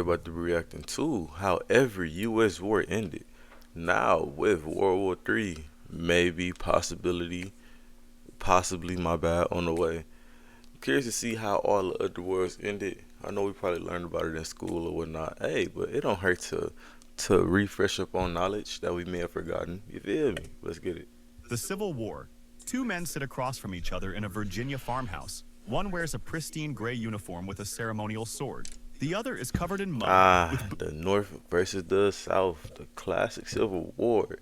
they're about to be reacting to how every U.S. war ended. Now with World War III, maybe, possibly, my bad, on the way. Curious to see how all the other wars ended. I know we probably learned about it in school or whatnot. Hey, but it don't hurt to refresh up on knowledge that we may have forgotten. You feel me? Let's get it. The Civil War. Two men sit across from each other in a Virginia farmhouse. One wears a pristine gray uniform with a ceremonial sword. The other is covered in mud, Ah, with the North versus the South, the classic Civil War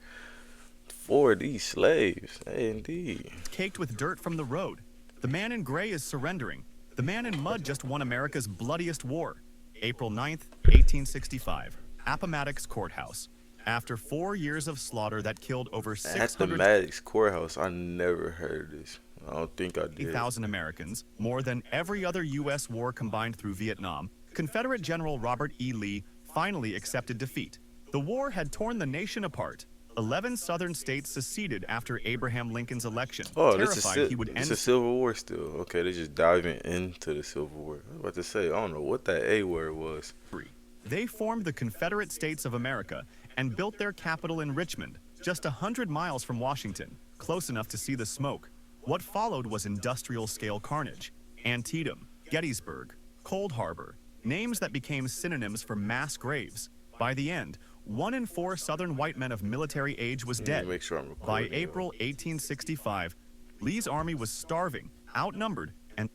for these slaves. Hey, indeed. caked with dirt from the road. The man in gray is surrendering. The man in mud just won America's bloodiest war. April 9th, 1865. Appomattox Courthouse. After 4 years of slaughter that killed over At the 600,000 Maddox Courthouse, I never heard of this. I don't think I did. Americans, more than every other U.S. war combined through Vietnam, Confederate General Robert E. Lee finally accepted defeat. The war had torn the nation apart. 11 southern states seceded after Abraham Lincoln's election, Oh, terrified he would this end is Civil War still. Okay, they just diving into the Civil War. I was about to say, I don't know what that A word was. slavery. They formed the Confederate States of America and built their capital in Richmond, just 100 miles from Washington, close enough to see the smoke. What followed was industrial-scale carnage. Antietam, Gettysburg, Cold Harbor, names that became synonyms for mass graves. By the end, 1 in 4 Southern white men of military age was Let me dead. make sure I'm By recording. April 1865, Lee's army was starving, outnumbered, and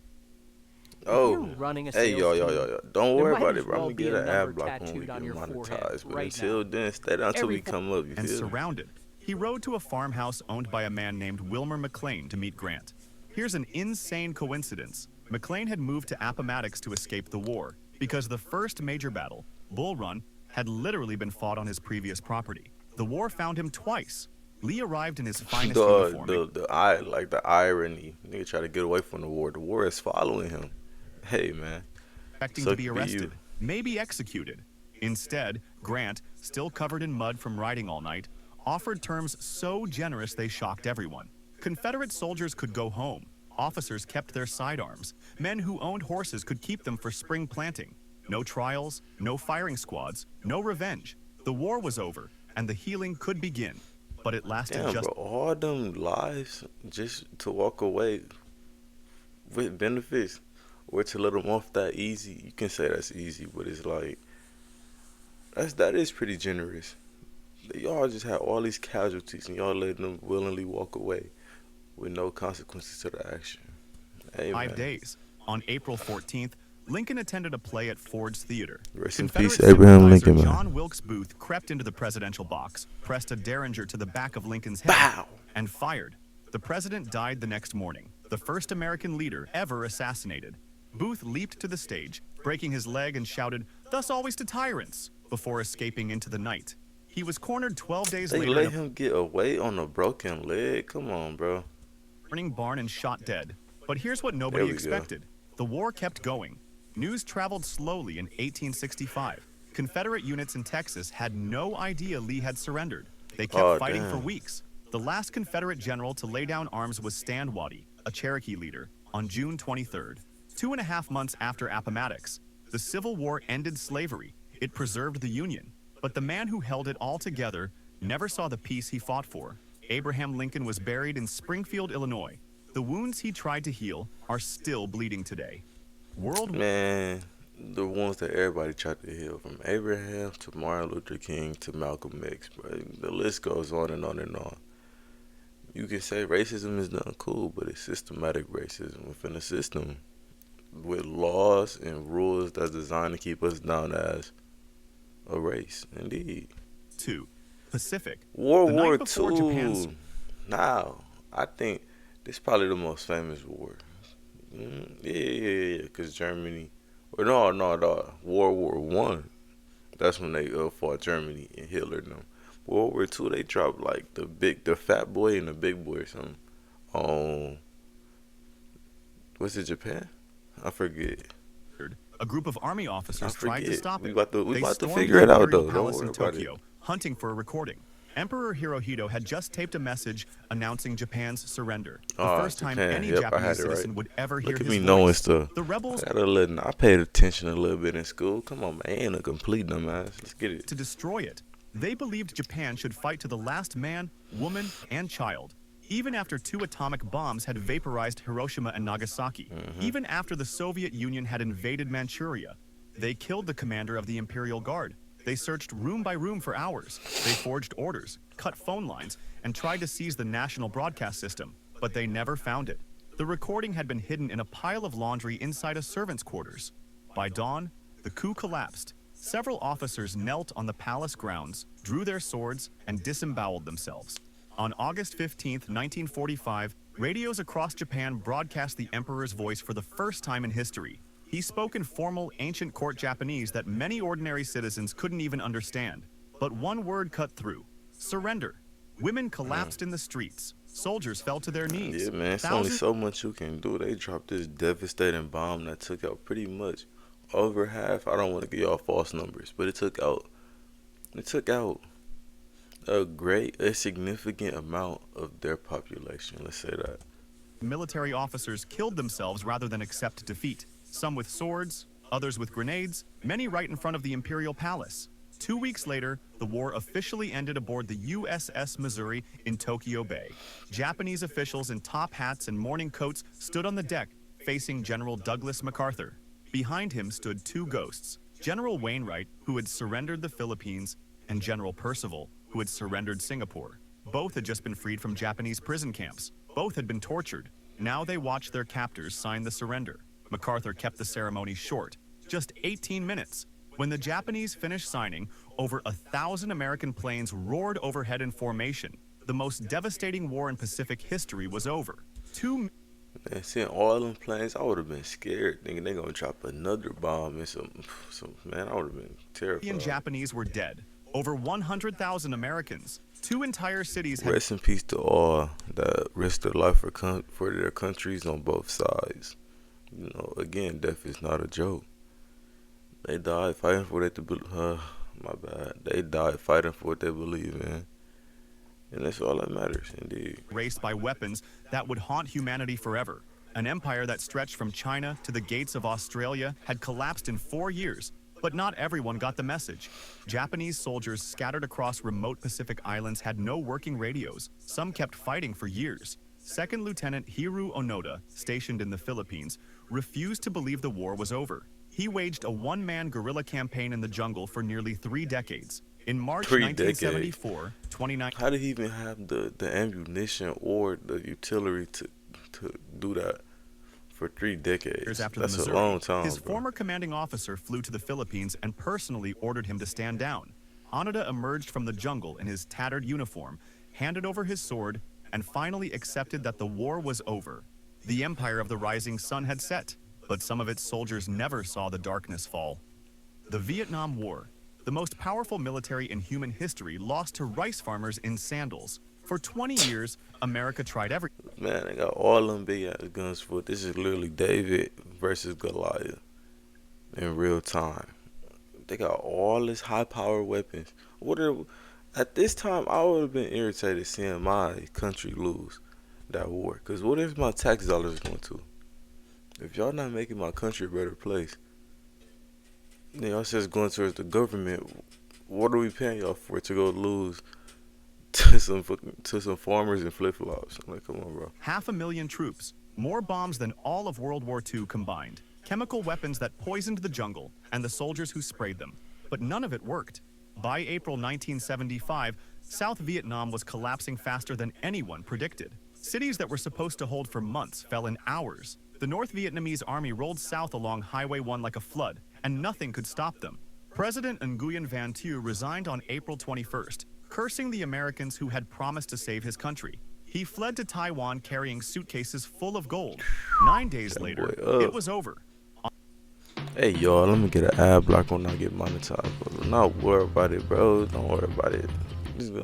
Oh, you're running a hey, sales yo. team, Don't there worry might about as it, bro. I'm well gonna be get a an ad number block when we tattooed get on your forehead monetized. But right until now. then, stay down until Every we come up. You and feel me? surrounded. He rode to a farmhouse owned by a man named Wilmer McLean to meet Grant. Here's an insane coincidence. McLean had moved to Appomattox to escape the war because the first major battle, Bull Run, had literally been fought on his previous property. The war found him twice. Lee arrived in his finest uniform. The irony. Nigga try to get away from the war. The war is following him. Hey, man. Expecting to Suck be to be arrested, you. maybe executed. Instead, Grant, still covered in mud from riding all night, offered terms so generous they shocked everyone. Confederate soldiers could go home. Officers kept their sidearms. Men who owned horses could keep them for spring planting. No trials, no firing squads, no revenge. The war was over, and the healing could begin. But it lasted Damn, just bro. All them lives just to walk away with benefits or to let them off that easy. You can say that's easy, but it's like that is pretty generous. Y'all just had all these casualties and y'all letting them willingly walk away with no consequences to the action. Hey, 5 man. days. On April 14th, Lincoln attended a play at Ford's Theater. Rest in Confederate peace, Abraham sympathizer Lincoln, man. John Wilkes Booth crept into the presidential box, pressed a derringer to the back of Lincoln's head, Bow! and fired. The president died the next morning, the first American leader ever assassinated. Booth leaped to the stage, breaking his leg, and shouted, "Thus always to tyrants," before escaping into the night. He was cornered 12 days They later let in a him get away on a broken leg? Come on, bro. burning barn and shot dead. But here's what There nobody we go. expected. The war kept going. News traveled slowly in 1865. Confederate units in Texas had no idea Lee had surrendered. They kept Oh, fighting for damn. weeks. The last Confederate general to lay down arms was Stanwady, a Cherokee leader, on June 23rd. 2.5 months after Appomattox, the Civil War ended slavery. It preserved the Union. But the man who held it all together never saw the peace he fought for. Abraham Lincoln was buried in Springfield, Illinois. The wounds he tried to heal are still bleeding today. World War Man, the ones that everybody tried to heal, from Abraham to Martin Luther King to Malcolm X, bro. The list goes on and on and on. You can say racism is done cool, but it's systematic racism within a system with laws and rules that's designed to keep us down as a race. Indeed. II, Pacific. World The night War before Japan's- II. Now, I think this is probably the most famous war. Yeah. Because Germany, or no. World War One. That's when they fought Germany and Hitler and them. World War Two, they dropped like the fat boy and the big boy or something. Was it Japan? I forget. A group of army officers tried to forget. stop We it. about to They we about to stormed figure the it out Imperial though. Don't Palace worry in about it. Tokyo, hunting for a recording. Emperor Hirohito had just taped a message announcing Japan's surrender, the Oh, first time Japan. any Yep, I Japanese had it right. citizen would ever hear Look at his me knowing voice. stuff. The rebels I paid attention a little bit in school. Come on, man. Ain't a complete dumbass. Let's get it. to destroy it. They believed Japan should fight to the last man, woman, and child. Even after 2 atomic bombs had vaporized Hiroshima and Nagasaki, even after the Soviet Union had invaded Manchuria, they killed the commander of the Imperial Guard. They searched room by room for hours. They forged orders, cut phone lines, and tried to seize the national broadcast system, but they never found it. The recording had been hidden in a pile of laundry inside a servant's quarters. By dawn, the coup collapsed. Several officers knelt on the palace grounds, drew their swords, and disemboweled themselves. On August 15, 1945, radios across Japan broadcast the emperor's voice for the first time in history. He spoke in formal, ancient court Japanese that many ordinary citizens couldn't even understand. But one word cut through: surrender. Women collapsed in the streets. Soldiers fell to their knees. Yeah, man. It's only so much you can do. They dropped this devastating bomb that took out pretty much over half. I don't want to give y'all false numbers, but it took out a significant amount of their population. Let's say that. Military officers killed themselves rather than accept defeat. Some with swords, others with grenades, many right in front of the Imperial Palace. 2 weeks later, the war officially ended aboard the USS Missouri in Tokyo Bay. Japanese officials in top hats and morning coats stood on the deck, facing General Douglas MacArthur. Behind him stood 2 ghosts: General Wainwright, who had surrendered the Philippines, and General Percival, who had surrendered Singapore. Both had just been freed from Japanese prison camps. Both had been tortured. Now they watched their captors sign the surrender. MacArthur kept the ceremony short, just 18 minutes. When the Japanese finished signing, over 1,000 American planes roared overhead in formation. The most devastating war in Pacific history was over. Man, seeing all them planes, I would have been scared, thinking they gonna drop another bomb and some man, I would have been terrified. 2 million Japanese were dead. Over 100,000 Americans. 2 entire cities had Rest in peace to all that risked their life for their countries on both sides. You know, again, death is not a joke. They died fighting for what they died fighting for what they believe in. And that's all that matters, indeed. raced by weapons that would haunt humanity forever. An empire that stretched from China to the gates of Australia had collapsed in 4 years, but not everyone got the message. Japanese soldiers scattered across remote Pacific islands had no working radios. Some kept fighting for years. Second Lieutenant Hiru Onoda, stationed in the Philippines, refused to believe the war was over. He waged a one-man guerrilla campaign in the jungle for nearly 3 decades. In March 1974, 29 How did he even have the ammunition or the utility to do that for 3 decades? years after That's the a Missouri, long time, his bro. former commanding officer flew to the Philippines and personally ordered him to stand down. Onoda emerged from the jungle in his tattered uniform, handed over his sword, and finally accepted that the war was over. The empire of the rising sun had set, but some of its soldiers never saw the darkness fall. The Vietnam War, the most powerful military in human history, lost to rice farmers in sandals. For 20 years, America tried everything. Man, they got all them big ass guns for it. This is literally David versus Goliath in real time. They got all this high power weapons. At this time, I would have been irritated seeing my country lose that war. Cause what if my tax dollars going to? If y'all not making my country a better place, then y'all just going towards the government. What are we paying y'all for to go lose to some farmers in flip flops? I'm like, come on, bro. 500,000 troops, more bombs than all of World War II combined, chemical weapons that poisoned the jungle, and the soldiers who sprayed them. But none of it worked. By April 1975, South Vietnam was collapsing faster than anyone predicted. Cities that were supposed to hold for months fell in hours. The North Vietnamese army rolled south along Highway 1 like a flood, and nothing could stop them. President Nguyen Van Thieu resigned on April 21st, cursing the Americans who had promised to save his country. He fled to Taiwan carrying suitcases full of gold. 9 days later, it was over. Hey, y'all, let me get an ad block when I get monetized, bro. Not worry about it, bro. Don't worry about it.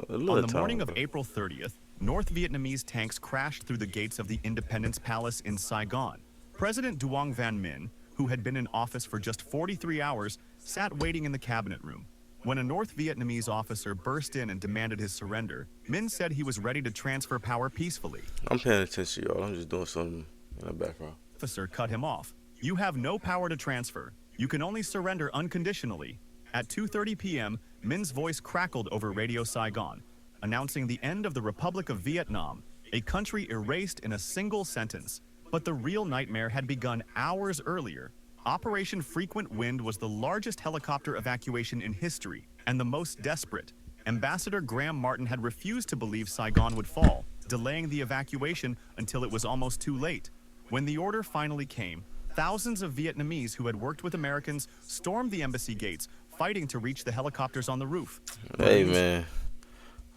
On the morning of April 30th, North Vietnamese tanks crashed through the gates of the Independence Palace in Saigon. President Duong Van Minh, who had been in office for just 43 hours, sat waiting in the cabinet room. When a North Vietnamese officer burst in and demanded his surrender, Minh said he was ready to transfer power peacefully. I'm paying attention, y'all. I'm just doing something in the background. The officer cut him off. You have no power to transfer. You can only surrender unconditionally. At 2:30 p.m., Minh's voice crackled over Radio Saigon, announcing the end of the Republic of Vietnam, a country erased in a single sentence. But the real nightmare had begun hours earlier. Operation Frequent Wind was the largest helicopter evacuation in history and the most desperate. Ambassador Graham Martin had refused to believe Saigon would fall, delaying the evacuation until it was almost too late. When the order finally came, thousands of Vietnamese who had worked with Americans stormed the embassy gates, fighting to reach the helicopters on the roof. Hey, man.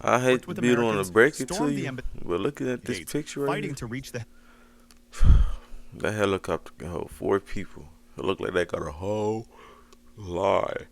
I hate to be the one to break it to you, but looking at this picture right fighting here, to reach the that helicopter can hold 4 people. It look like they got a whole lot.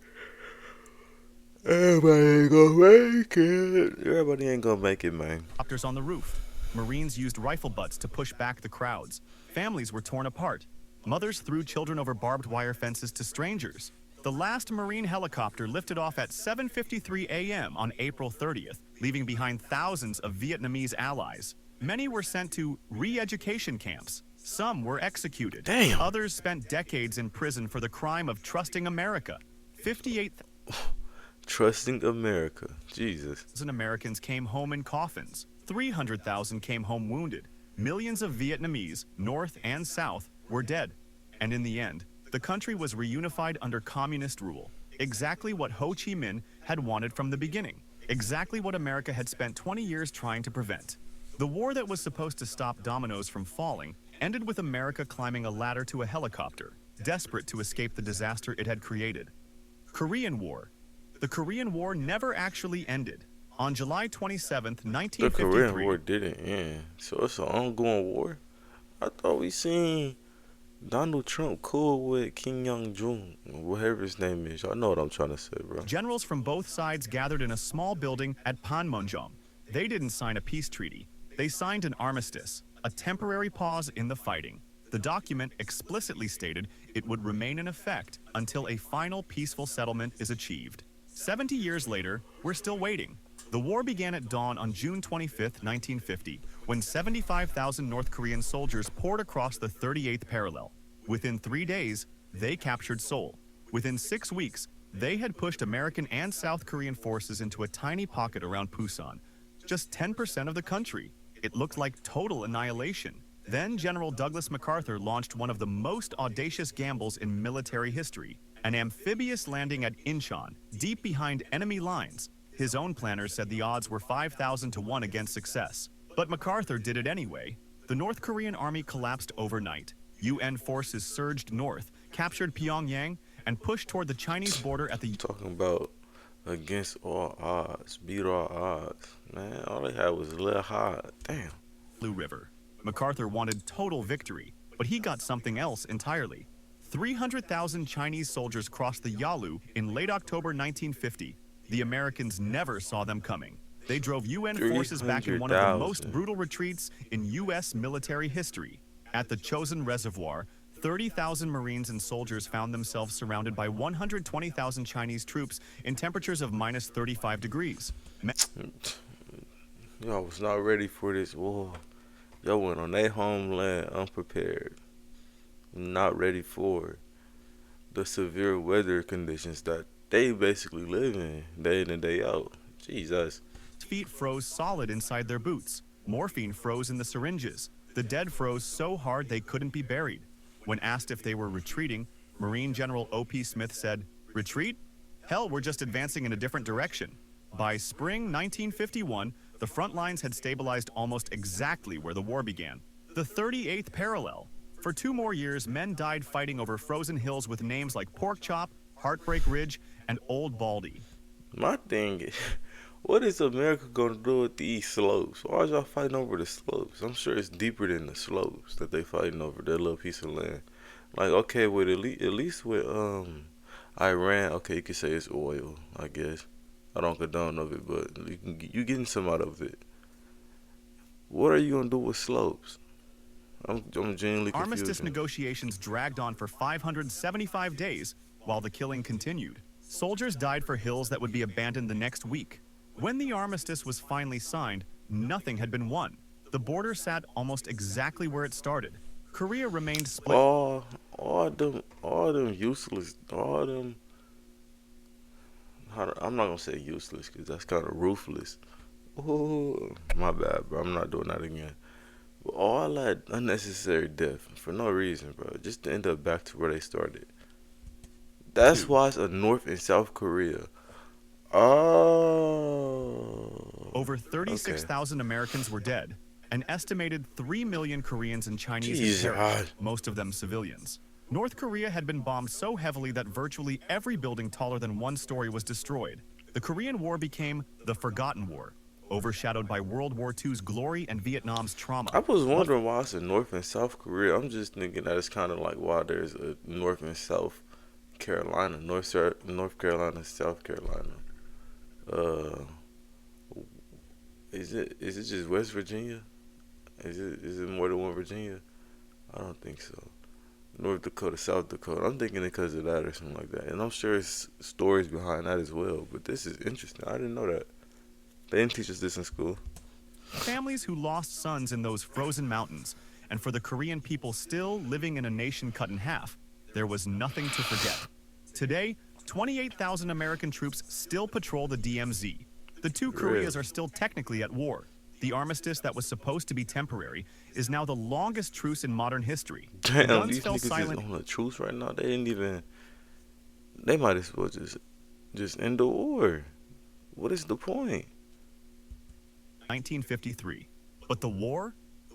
Everybody ain't gonna make it. Everybody ain't gonna make it, man. helicopters on the roof. Marines used rifle butts to push back the crowds. Families were torn apart. Mothers threw children over barbed wire fences to strangers. The last Marine helicopter lifted off at 7:53 a.m. on April 30th, leaving behind thousands of Vietnamese allies. Many were sent to re-education camps. Some were executed. Damn. Others spent decades in prison for the crime of trusting America. 58,000 Trusting America. Jesus. Americans came home in coffins. 300,000 came home wounded. Millions of Vietnamese, North and South, were dead. And in the end, the country was reunified under communist rule. Exactly what Ho Chi Minh had wanted from the beginning. Exactly what America had spent 20 years trying to prevent. The war that was supposed to stop dominoes from falling ended with America climbing a ladder to a helicopter, desperate to escape the disaster it had created. Korean War. The Korean War never actually ended. On July 27th, The 1953, Korean War didn't end. So it's an ongoing war. I thought we seen Donald Trump cool with Kim Jong-un, whatever his name is. Y'all know what I'm trying to say, bro. generals from both sides gathered in a small building at Panmunjom. They didn't sign a peace treaty. They signed an armistice, a temporary pause in the fighting. The document explicitly stated it would remain in effect until a final peaceful settlement is achieved. 70 years later, we're still waiting. The war began at dawn on June 25, 1950, when 75,000 North Korean soldiers poured across the 38th parallel. Within 3 days, they captured Seoul. Within 6 weeks, they had pushed American and South Korean forces into a tiny pocket around Pusan, just 10% of the country. It looked like total annihilation. Then General Douglas MacArthur launched one of the most audacious gambles in military history, an amphibious landing at Incheon, deep behind enemy lines. His own planners said the odds were 5,000 to 1 against success. But MacArthur did it anyway. The North Korean army collapsed overnight. UN forces surged north, captured Pyongyang, and pushed toward the Chinese border at the Talking about against all odds, beat all odds. Man, all they had was a little hot. Damn. Yalu River. MacArthur wanted total victory, but he got something else entirely. 300,000 Chinese soldiers crossed the Yalu in late October 1950. The Americans never saw them coming. They drove UN forces back in one of the most 300,000. brutal retreats in U.S. military history. At the Chosin Reservoir, 30,000 Marines and soldiers found themselves surrounded by 120,000 Chinese troops in temperatures of minus 35 degrees. Y'all was not ready for this war. Y'all went on their homeland unprepared. Not ready for the severe weather conditions that they basically live in day in and day out. Jesus. Feet froze solid inside their boots. Morphine froze in the syringes. The dead froze so hard they couldn't be buried. When asked if they were retreating, Marine General O.P. Smith said, "Retreat? Hell, we're just advancing in a different direction." By spring 1951, the front lines had stabilized almost exactly where the war began. The 38th parallel. For 2 more years, men died fighting over frozen hills with names like Pork Chop, Heartbreak Ridge, and Old Baldy. My thing is, what is America gonna do with these slopes? Why are y'all fighting over the slopes? I'm sure it's deeper than the slopes that they fighting over, that little piece of land. Like, okay, with at least with Iran, okay, you could say it's oil, I guess. I don't condone of it, but you getting some out of it. What are you gonna do with slopes? I'm genuinely confused. Armistice negotiations dragged on for 575 days while the killing continued. Soldiers died for hills that would be abandoned the next week. When the armistice was finally signed, nothing had been won. The border sat almost exactly where it started. Korea remained split. All them useless, all them. I'm not gonna say useless because that's kind of ruthless. Oh, my bad, bro. I'm not doing that again. But all that unnecessary death for no reason, bro, just to end up back to where they started. That's 2. why it's a North and South Korea. Oh, Over okay. 36,000 Americans were dead. An estimated 3 million Koreans and Chinese had Jesus. perished, most of them civilians. North Korea had been bombed so heavily that virtually every building taller than one story was destroyed. The Korean War became the Forgotten War, overshadowed by World War II's glory and Vietnam's trauma. I was What wondering why it's a North and South Korea. I'm just thinking that it's kind of like why there's a North and South Carolina, North Carolina, South Carolina. Uh, is it just West Virginia? Is it more than one Virginia? I don't think so. North Dakota, South Dakota. I'm thinking it because of that or something like that. And I'm sure it's stories behind that as well. But this is interesting. I didn't know that. They didn't teach us this in school. families who lost sons in those frozen mountains, and for the Korean people still living in a nation cut in half, there was nothing to forget. Today, 28,000 American troops still patrol the DMZ. The two Really? Koreas are still technically at war. The armistice that was supposed to be temporary is now the longest truce in modern history. The Damn, guns these fell niggas is silent on the truce right now. They didn't even. They might as well just end the war. What is the point? in 1953. But the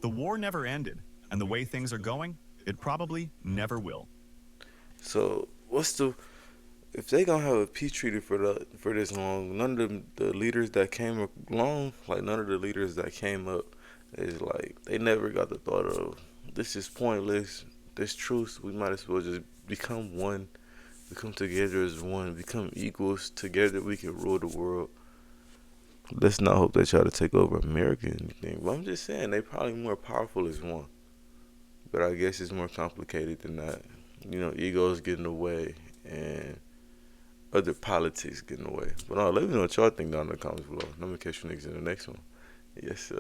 war never ended, and the way things are going, it probably never will. So what's the if they gonna have a peace treaty for this long? None of the leaders that came along, like none of the leaders that came up, is like they never got the thought of this is pointless. This truce, we might as well just become one, become together as one, become equals. Together we can rule the world. Let's not hope they try to take over America or anything. But I'm just saying they probably more powerful as one. But I guess it's more complicated than that. Egos get in the way and other politics get in the way. But no, let me know what y'all think down in the comments below. Let me catch you niggas in the next one. Yes,